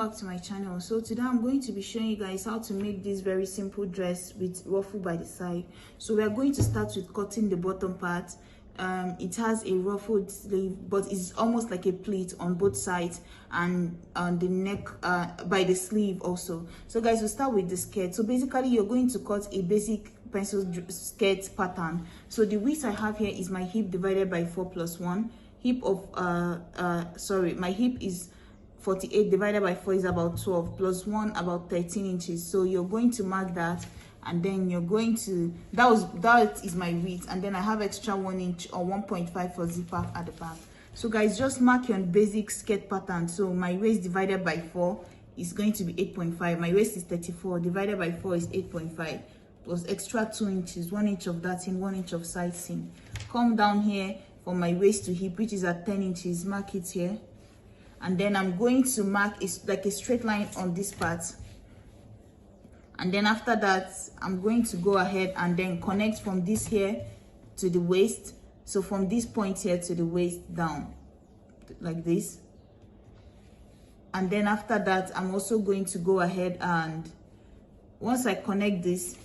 back to my channel. So today I'm going to be showing you guys how to make this very simple dress with ruffle by the side. So we are going to start with cutting the bottom part. It has a ruffled sleeve, but it's almost like a pleat on both sides, and on the neck by the sleeve also. So guys, we'll start with the skirt. So basically you're going to cut a basic pencil skirt pattern. So the width I have here is my hip divided by 4 plus 1. Hip of my hip is 48 divided by 4 is about 12 plus 1 about 13 inches. So you're going to mark that, and then you're going to that is my width, and then I have extra 1 inch or 1.5 for zipper at the back. So guys, just mark your basic skirt pattern. So my waist divided by 4 is going to be 8.5. my waist is 34 divided by 4 is 8.5 plus extra 2 inches, 1 inch of that in, 1 inch of side seam. Come down here from my waist to hip, which is at 10 inches, mark it here. And then I'm going to mark like a straight line on this part, and then after that I'm going to go ahead and then connect from this here to the waist. So from this point here to the waist down like this, and then after that I'm also going to go ahead, and once I connect this,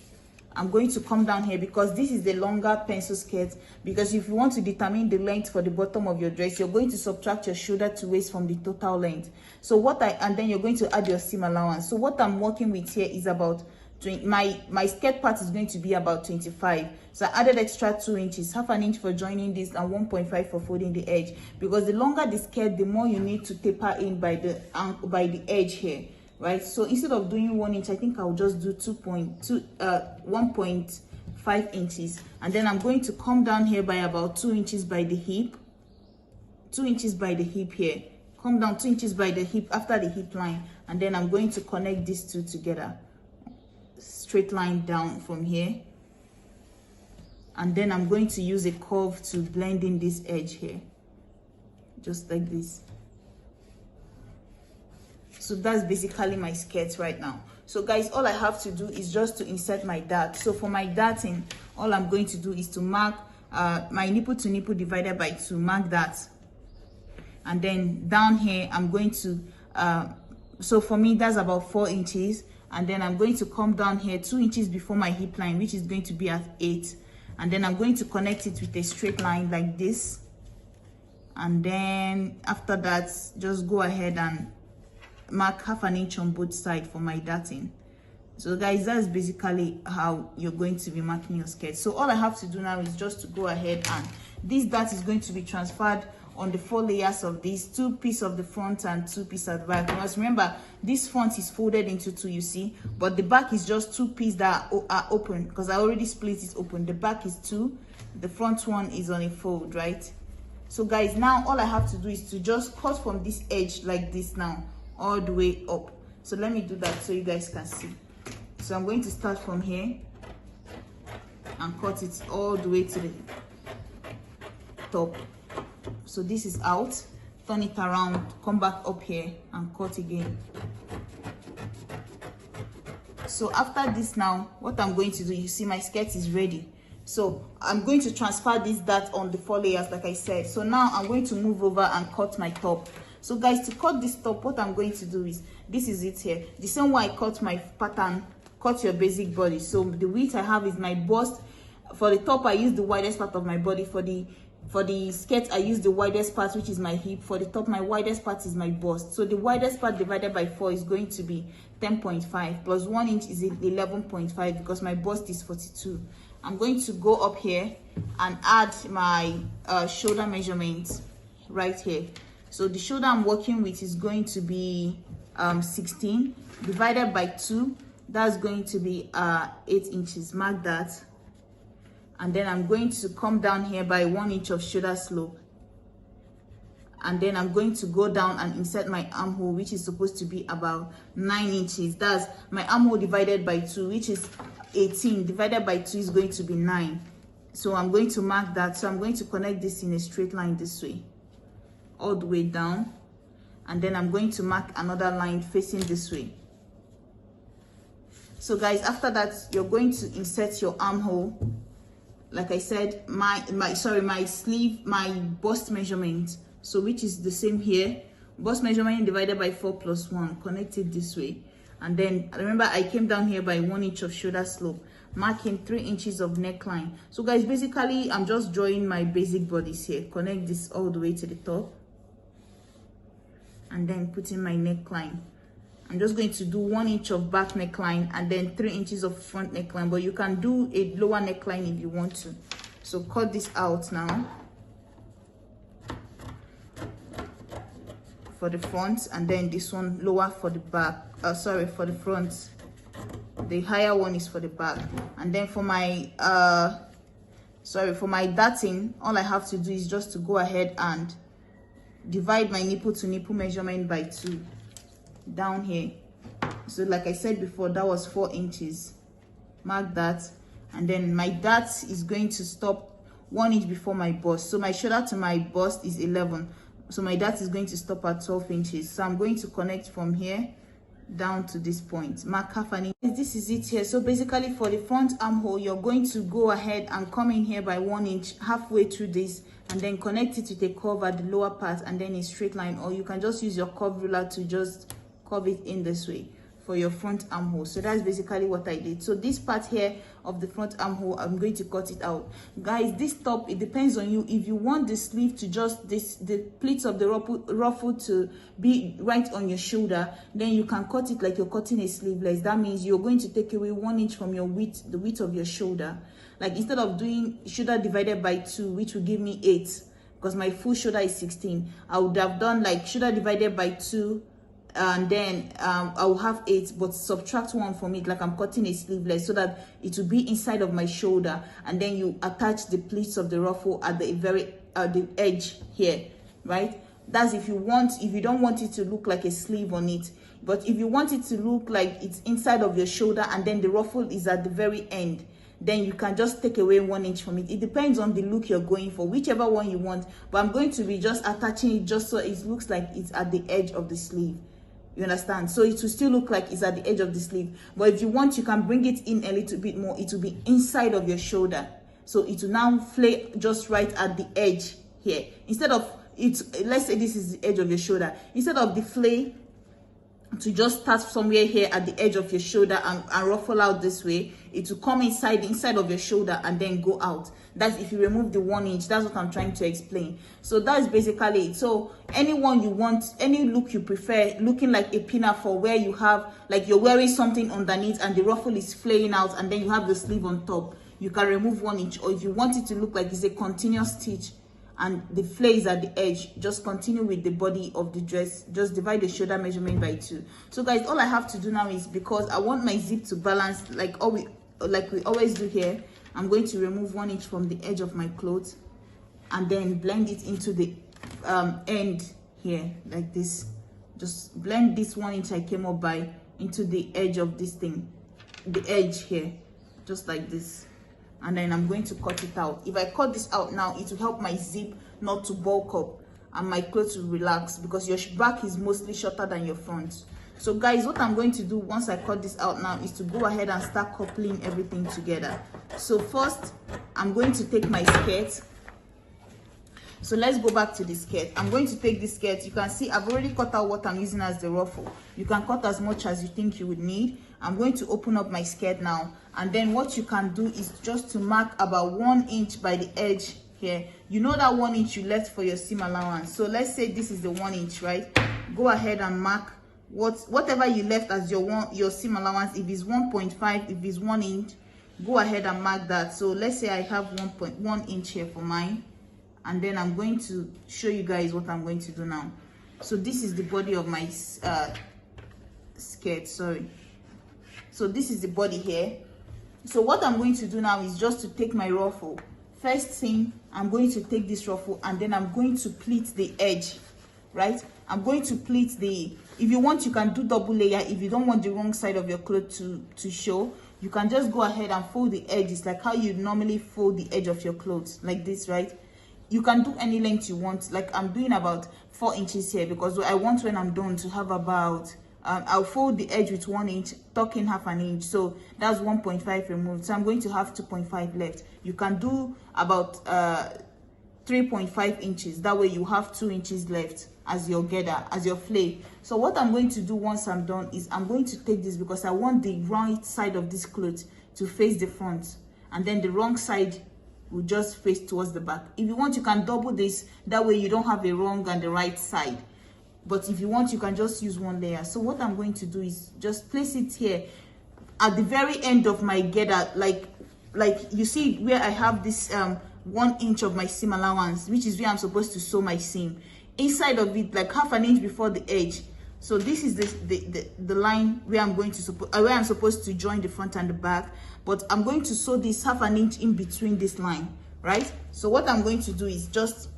I'm going to come down here because this is the longer pencil skirt. Because if you want to determine the length for the bottom of your dress, you're going to subtract your shoulder to waist from the total length. So and then you're going to add your seam allowance. So what I'm working with here is about 20, my skirt part is going to be about 25. So I added extra 2 inches, half an inch for joining this and 1.5 for folding the edge. Because the longer the skirt, the more you need to taper in by the edge here. Right, so instead of doing 1 inch, I think I'll just do 1.5 inches, and then I'm going to come down here by about 2 inches by the hip, 2 inches by the hip here, come down 2 inches by the hip after the hip line, and then I'm going to connect these two together, straight line down from here, and then I'm going to use a curve to blend in this edge here, just like this. So that's basically my skirt right now. So guys, all I have to do is just to insert my dart. So for my darting, all I'm going to do is to mark my nipple to nipple divided by 2, mark that. And then down here, I'm going to, so for me, that's about 4 inches. And then I'm going to come down here 2 inches before my hip line, which is going to be at 8. And then I'm going to connect it with a straight line like this. And then after that, just go ahead and mark half an inch on both sides for my darting. So guys, that's basically how you're going to be marking your skirt. So all I have to do now is just to go ahead, and this dart is going to be transferred on the 4 layers of these, 2 pieces of the front and 2 pieces at the back. You must remember this front is folded into 2, you see, but the back is just 2 pieces that are open, because I already split it open. The back is 2, the front one is on a fold, right? So guys, now all I have to do is to just cut from this edge like this now all the way up. So let me do that so you guys can see. So I'm going to start from here and cut it all the way to the top. So this is out, turn it around, come back up here and cut again. So after this now, what I'm going to do, you see my skirt is ready. So I'm going to transfer this dart on the 4 layers like I said. So now I'm going to move over and cut my top. So guys, to cut this top, what I'm going to do is, this is it here. The same way I cut my pattern, cut your basic body. So the width I have is my bust. For the top, I use the widest part of my body. For the skirt, I use the widest part, which is my hip. For the top, my widest part is my bust. So the widest part divided by 4 is going to be 10.5 plus 1 inch is 11.5 because my bust is 42. I'm going to go up here and add my shoulder measurement right here. So the shoulder I'm working with is going to be 16 divided by 2. That's going to be 8 inches. Mark that. And then I'm going to come down here by 1 inch of shoulder slope. And then I'm going to go down and insert my armhole, which is supposed to be about 9 inches. That's my armhole divided by 2, which is 18. Divided by 2 is going to be 9. So I'm going to mark that. So I'm going to connect this in a straight line this way, all the way down, and then I'm going to mark another line facing this way. So guys, after that, you're going to insert your armhole. Like I said, my sleeve, my bust measurement, so which is the same here, bust measurement divided by 4 plus 1, connect it this way. And then remember, I came down here by 1 inch of shoulder slope, marking 3 inches of neckline. So guys, basically I'm just drawing my basic bodies here. Connect this all the way to the top, and then put in my neckline. I'm just going to do 1 inch of back neckline and then 3 inches of front neckline, but you can do a lower neckline if you want to. So cut this out now for the front, and then this one lower for the back, for the front. The higher one is for the back. And then for my for my darting, all I have to do is just to go ahead and divide my nipple to nipple measurement by 2 down here. So like I said before, that was 4 inches. Mark that. And then my dart is going to stop 1 inch before my bust. So my shoulder to my bust is 11, so my dart is going to stop at 12 inches. So I'm going to connect from here down to this point, mark half an inch. This is it here. So basically for the front armhole, you're going to go ahead and come in here by 1 inch halfway through this, and then connect it with a curve at the lower part, and then a straight line, or you can just use your curve ruler to just curve it in this way for your front armhole. So that's basically what I did. So this part here of the front armhole, I'm going to cut it out. Guys, this top, it depends on you. If you want the sleeve to just the pleats of the ruffle to be right on your shoulder, then you can cut it like you're cutting a sleeveless. That means you're going to take away 1 inch from your width, the width of your shoulder. Like instead of doing shoulder divided by 2, which will give me 8, because my full shoulder is 16, I would have done like shoulder divided by 2, and then I will have 8, but subtract 1 from it, like I'm cutting a sleeveless, so that it will be inside of my shoulder, and then you attach the pleats of the ruffle at the the edge here, right? That's if you don't want it to look like a sleeve on it. But if you want it to look like it's inside of your shoulder and then the ruffle is at the very end, then you can just take away 1 inch from it. It depends on the look you're going for, whichever one you want. But I'm going to be just attaching it just so it looks like it's at the edge of the sleeve. You understand? So it will still look like it's at the edge of the sleeve. But if you want, you can bring it in a little bit more. It will be inside of your shoulder. So it will now flay just right at the edge here. Instead of it, let's say this is the edge of your shoulder. Instead of the flay to just start somewhere here at the edge of your shoulder and ruffle out this way, it will come inside of your shoulder and then go out. That's if you remove the 1 inch. That's what I'm trying to explain. So that's basically it. So anyone you want, any look you prefer, looking like a pinafore, where you have like you're wearing something underneath and the ruffle is flaying out and then you have the sleeve on top, you can remove 1 inch. Or if you want it to look like it's a continuous stitch and the flay is at the edge, just continue with the body of the dress. Just divide the shoulder measurement by 2. So guys, all I have to do now is, because I want my zip to balance like we always do here, I'm going to remove 1 inch from the edge of my clothes and then blend it into the end here like this. Just blend this 1 inch I came up by into the edge of this thing, the edge here, just like this. And then I'm going to cut it out. If I cut this out now, it will help my zip not to bulk up and my clothes will relax, because your back is mostly shorter than your front. So guys, what I'm going to do once I cut this out now is to go ahead and start coupling everything together. So first, I'm going to take my skirt. So let's go back to the skirt. I'm going to take this skirt. You can see I've already cut out what I'm using as the ruffle. You can cut as much as you think you would need. I'm going to open up my skirt now. And then what you can do is just to mark about 1 inch by the edge here. You know that 1 inch you left for your seam allowance. So let's say this is the 1 inch, right? Go ahead and mark whatever you left as your seam allowance. If it's 1.5, if it's 1 inch, go ahead and mark that. So let's say I have 1.1 inch here for mine. And then I'm going to show you guys what I'm going to do now. So this is the body of my skirt, sorry. So this is the body here. So what I'm going to do now is just to take my ruffle. First thing, I'm going to take this ruffle and then I'm going to pleat the edge, right? I'm going to pleat the, if you want, you can do double layer. If you don't want the wrong side of your cloth to show, you can just go ahead and fold the edges like how you normally fold the edge of your clothes, like this, right? You can do any length you want. Like I'm doing about 4 inches here, because I want, when I'm done, to have about I'll fold the edge with 1 inch, tuck in half an inch, so that's 1.5 removed. So I'm going to have 2.5 left. You can do about 3.5 inches. That way you have 2 inches left as your girder, as your flay. So what I'm going to do once I'm done is I'm going to take this, because I want the right side of this cloth to face the front, and then the wrong side will just face towards the back. If you want, you can double this, that way you don't have a wrong and the right side. But if you want, you can just use one layer. So what I'm going to do is just place it here at the very end of my girder, like you see where I have this 1 inch of my seam allowance, which is where I'm supposed to sew my seam. Inside of it, like half an inch before the edge. So this is the line where I'm supposed to join the front and the back, but I'm going to sew this half an inch in between this line, right? So what I'm going to do is just,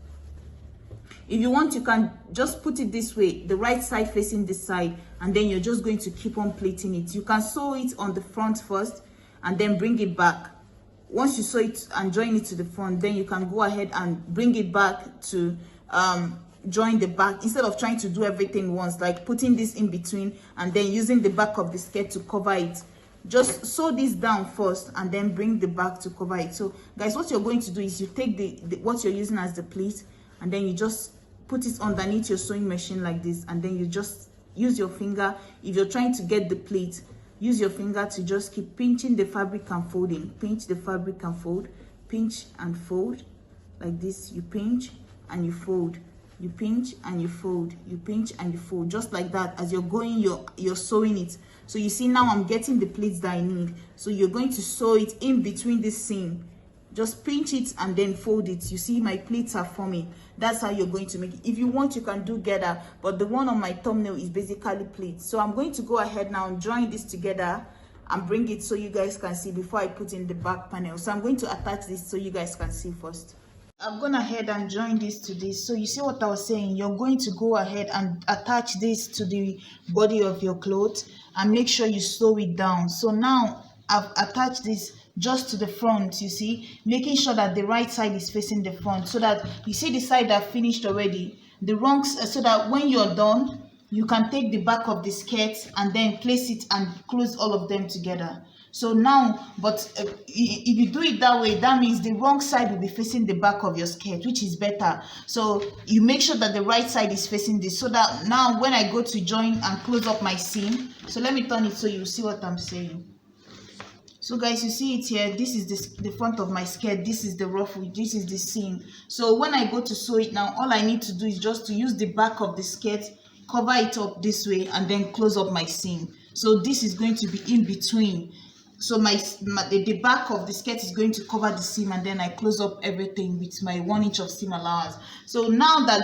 if you want, you can just put it this way, the right side facing this side, and then you're just going to keep on pleating it. You can sew it on the front first and then bring it back. Once you sew it and join it to the front, then you can go ahead and bring it back to join the back, instead of trying to do everything once, like putting this in between and then using the back of the skirt to cover it. Just sew this down first and then bring the back to cover it. So guys, what you're going to do is you take what you're using as the pleat, and then you just put it underneath your sewing machine like this, and then you just use your finger. If you're trying to get the pleat, use your finger to just keep pinching the fabric and folding. Pinch the fabric and fold, pinch and fold like this. You pinch and you fold, you pinch and you fold, you pinch and you fold, just like that. As you're going, you're sewing it. So you see, now I'm getting the pleats that I need. So you're going to sew it in between this seam. Just pinch it and then fold it. You see my pleats are forming. That's how you're going to make it. If you want, you can do girder, but the one on my thumbnail is basically pleats. So I'm going to go ahead now and join this together and bring it so you guys can see before I put in the back panel. So I'm going to attach this so you guys can see first. I've gone ahead and joined this to this. So you see what I was saying, you're going to go ahead and attach this to the body of your clothes and make sure you sew it down. So now I've attached this just to the front, you see, making sure that the right side is facing the front, so that you see the side that finished already, the wrong, so that when you're done, you can take the back of the skirt and then place it and close all of them together. So now, but if you do it that way, that means the wrong side will be facing the back of your skirt, which is better. So you make sure that the right side is facing this, so that now when I go to join and close up my seam, so let me turn it so you see what I'm saying. So guys, you see it here, this is the front of my skirt, this is the ruffle, this is the seam. So when I go to sew it now, all I need to do is just to use the back of the skirt, cover it up this way, and then close up my seam. So this is going to be in between. So the back of the skirt is going to cover the seam, and then I close up everything with my 1 inch of seam allowance. So now that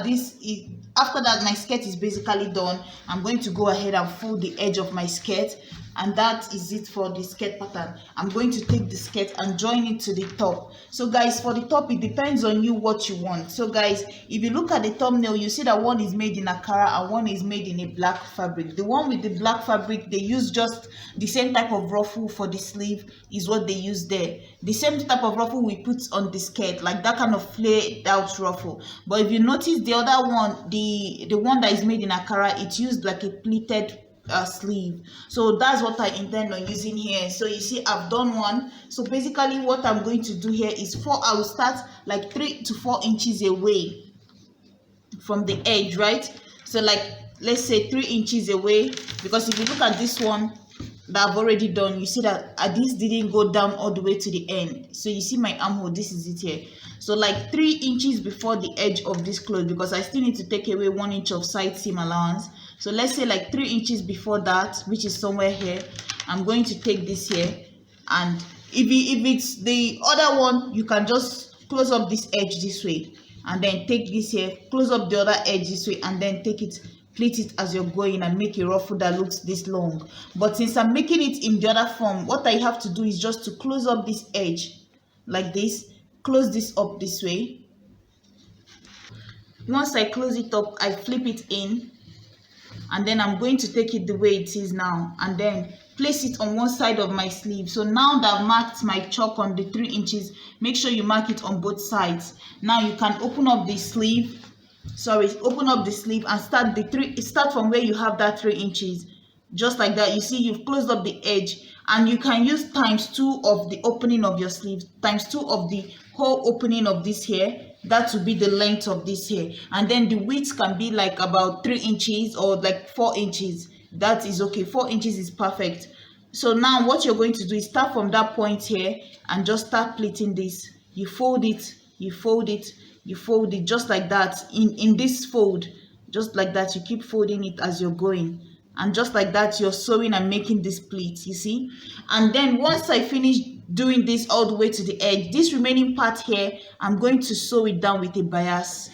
after that my skirt is basically done, I'm going to go ahead and fold the edge of my skirt, and that is it for the skirt pattern. I'm going to take the skirt and join it to the top. So guys, for the top, it depends on you what you want. So guys, if you look at the thumbnail, you see that one is made in Akara and one is made in a black fabric. The one with the black fabric, they use just the same type of ruffle for the sleeve is what they use there. The same type of ruffle we put on the skirt, like that kind of flared out ruffle. But if you notice the other one, the one that is made in Akara, it used like a pleated sleeve. So that's what I intend on using here. So you see, I've done one. So basically what I'm going to do here is I will start like 3 to 4 inches away from the edge, right? So like, let's say 3 inches away, because if you look at this one that I've already done, you see that this didn't go down all the way to the end. So you see my armhole, this is it here. So like 3 inches before the edge of this cloth, because I still need to take away 1 inch of side seam allowance. So let's say like 3 inches before that, which is somewhere here, I'm going to take this here. And if it's the other one, you can just close up this edge this way, and then take this here, close up the other edge this way, and then take it, pleat it as you're going, and make a ruffle that looks this long. But since I'm making it in the other form, what I have to do is just to close up this edge like this, close this up this way. Once I close it up, I flip it in, and then I'm going to take it the way it is now, and then place it on one side of my sleeve. So now that I've marked my chalk on the 3 inches, make sure you mark it on both sides. Now you can open up the sleeve, open up the sleeve and start from where you have that 3 inches, just like that. You see, you've closed up the edge, and you can use ×2 of the opening of your sleeve, ×2 of the whole opening of this here, That will be the length of this here, and then the width can be like about 3 inches or like 4 inches. That is okay. 4 inches is perfect. So now what you're going to do is start from that point here and just start pleating this. You fold it, you fold it, you fold it, just like that. In this fold, just like that, you keep folding it as you're going, and just like that you're sewing and making this pleat, you see. And then once I finish doing this all the way to the edge, this remaining part here, I'm going to sew it down with a bias,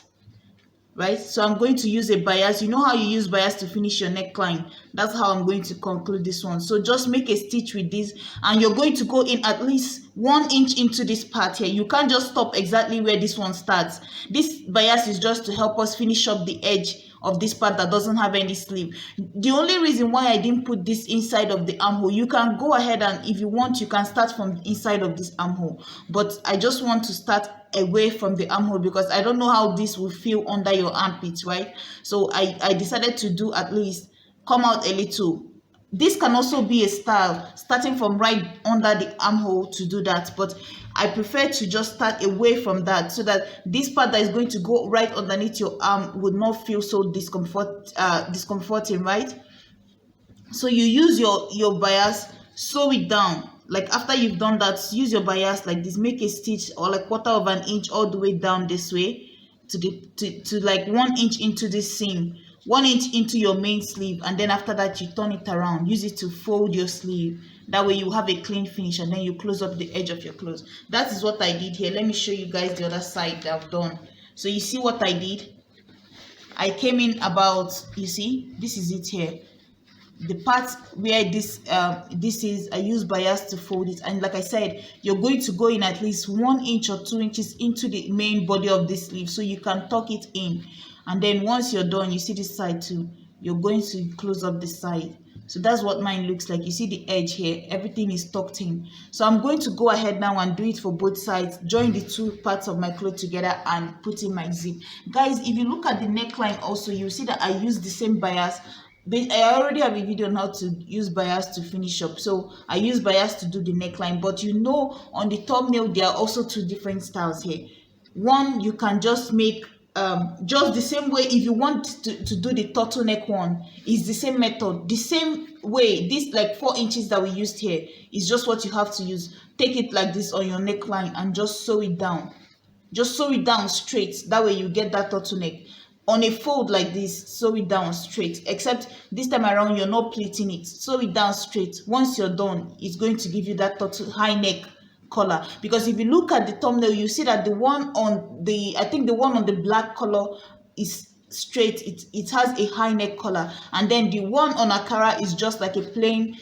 right? So I'm going to use a bias. You know how you use bias to finish your neckline? That's how I'm going to conclude this one. So just make a stitch with this, and you're going to go in at least 1 inch into this part here. You can't just stop exactly where this one starts. This bias is just to help us finish up the edge of this part that doesn't have any sleeve. The only reason why I didn't put this inside of the armhole, you can go ahead and if you want, you can start from inside of this armhole, but I just want to start away from the armhole because I don't know how this will feel under your armpits, right? So I decided to do at least come out a little. This can also be a style, starting from right under the armhole to do that, but I prefer to just start away from that so that this part that is going to go right underneath your arm would not feel so discomforting, right? So you use your bias, sew it down. Like after you've done that, use your bias like this, make a stitch or like 1/4 of an inch all the way down this way to like 1 inch into this seam, 1 inch into your main sleeve, and then after that you turn it around, use it to fold your sleeve. That way you have a clean finish, and then you close up the edge of your clothes. That is what I did here. Let me show you guys the other side that I've done. So you see what I did? I came in about, you see, this is it here, the part where this is, I use bias to fold it, and like I said, you're going to go in at least 1 inch or 2 inches into the main body of this sleeve so you can tuck it in. And then once you're done, you see this side too, you're going to close up the side. So that's what mine looks like. You see the edge here, everything is tucked in. So I'm going to go ahead now and do it for both sides, join the two parts of my cloth together and put in my zip. Guys, if you look at the neckline also, you see that I use the same bias. I already have a video on how to use bias to finish up, so I use bias to do the neckline. But you know, on the thumbnail there are also two different styles here. One, you can just make just the same way. If you want to do the turtleneck one, is the same method, the same way. This like 4 inches that we used here is just what you have to use. Take it like this on your neckline and just sew it down. Just sew it down straight, that way you get that turtleneck. On a fold like this, sew it down straight, except this time around you're not pleating it. Sew it down straight. Once you're done, it's going to give you that high neck color. Because if you look at the thumbnail, you see that the one on the, I think the one on the black color is straight, it has a high neck collar, and then the one on Akara is just like a plain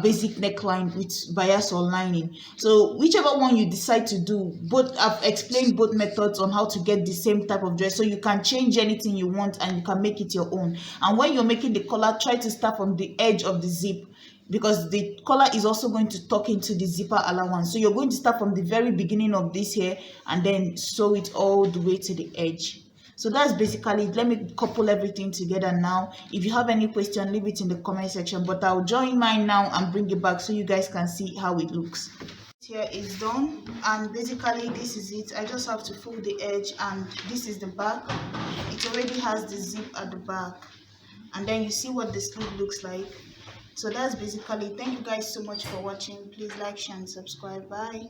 basic neckline with bias or lining. So whichever one you decide to do, both I've explained both methods on how to get the same type of dress, so you can change anything you want and you can make it your own. And when you're making the collar, try to start from the edge of the zip, because the collar is also going to tuck into the zipper allowance. So you're going to start from the very beginning of this here and then sew it all the way to the edge. So that's basically it. Let me couple everything together now. If you have any question, leave it in the comment section, but I'll join mine now and bring it back so you guys can see how it looks. Here is done, and basically this is it. I just have to fold the edge, and this is the back. It already has the zip at the back, and then you see what the sleeve looks like. So that's basically it. Thank you guys so much for watching. Please like, share and subscribe. Bye.